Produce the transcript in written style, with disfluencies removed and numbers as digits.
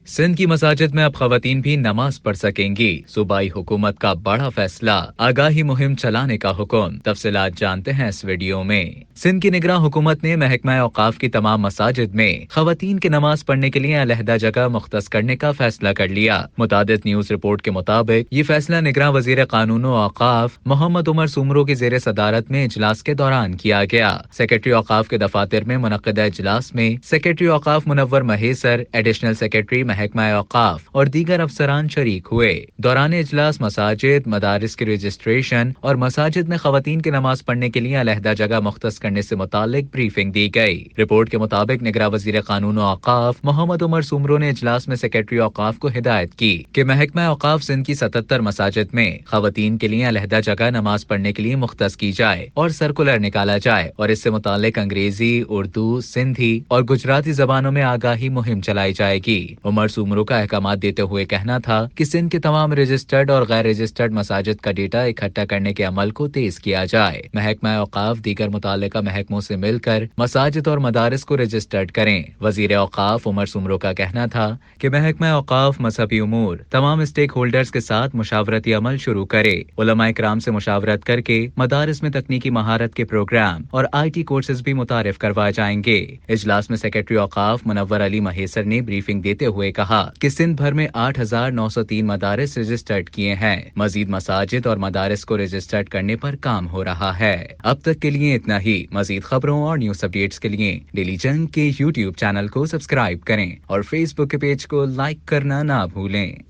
सिंध की मसाजिद में अब खवातीन भी नमाज पढ़ सकेंगी। सूबाई हुकूमत का बड़ा फैसला, आगाही मुहिम चलाने का हुक्म। तफसीलात जानते हैं इस वीडियो में। सिंध की निगरान हुकूमत ने महकमा औकाफ की तमाम मसाजिद में खवातीन की नमाज पढ़ने के लिए अलहदा जगह मुख्तस करने का फैसला कर लिया। मुतादिद न्यूज रिपोर्ट के मुताबिक ये फैसला निगरान वजीर कानून और औकाफ मोहम्मद उमर सुमरो की जेर सदारत में इजलास के दौरान किया गया। सेक्रेटरी औकाफ के दफातर में मुनक्किदा इजलास में सेक्रेटरी औकाफ मुनव्वर महेसर, एडिशनल सेक्रेटरी महकमा औकाफ और दीगर अफसरान शरीक हुए। दौरान इजलास मसाजिद, मदारिस की रजिस्ट्रेशन और मसाजिद में खवातीन की नमाज पढ़ने के लिए अलहदा जगह मुख्तस करने से मुतालिक ब्रीफिंग दी गई। रिपोर्ट के मुताबिक निगरान वजीर कानून और औकाफ मोहम्मद उमर सुमरो ने इजलास में सेक्रेटरी औकाफ को हिदायत की कि महकमा औकाफ सिंध की 77 मसाजिद में खवातीन के लिए अलहदा जगह नमाज पढ़ने के लिए मुख्तस की जाए और सर्कुलर निकाला जाए और इससे मुतालिक अंग्रेजी, उर्दू, सिंधी और गुजराती जबानों में आगाही मुहिम चलाई जाएगी। उमर सुमरो का अहकाम देते हुए कहना था कि सिंध के तमाम रजिस्टर्ड और गैर रजिस्टर्ड मसाजिद का डेटा इकट्ठा करने के अमल को तेज किया जाए। महकमा औकाफ दीगर मुतालिका महकमों से मिलकर मसाजिद और मदारिस को रजिस्टर्ड करें। वजीर औकाफ उमर सुमरो का कहना था कि महकमा औकाफ मजहबी उमूर तमाम स्टेक होल्डर्स के साथ मुशावरती अमल शुरू करे। उलमा इकराम से मुशावरत करके मदारिस में तकनीकी महारत के प्रोग्राम और IT कोर्सेज भी मुतारिफ करवाए जाएंगे। इजलास में सेक्रेटरी औकाफ मुनव्वर अली महेसर ने ब्रीफिंग देते हुए कहा कि सिंध भर में 8,903 मदारिस रजिस्टर्ड किए हैं। मजीद मसाजिद और मदारिस को रजिस्टर्ड करने पर काम हो रहा है। अब तक के लिए इतना ही। मजीद खबरों और न्यूज अपडेट्स के लिए डेली जंग के YouTube चैनल को सब्सक्राइब करें और Facebook के पेज को लाइक करना ना भूलें।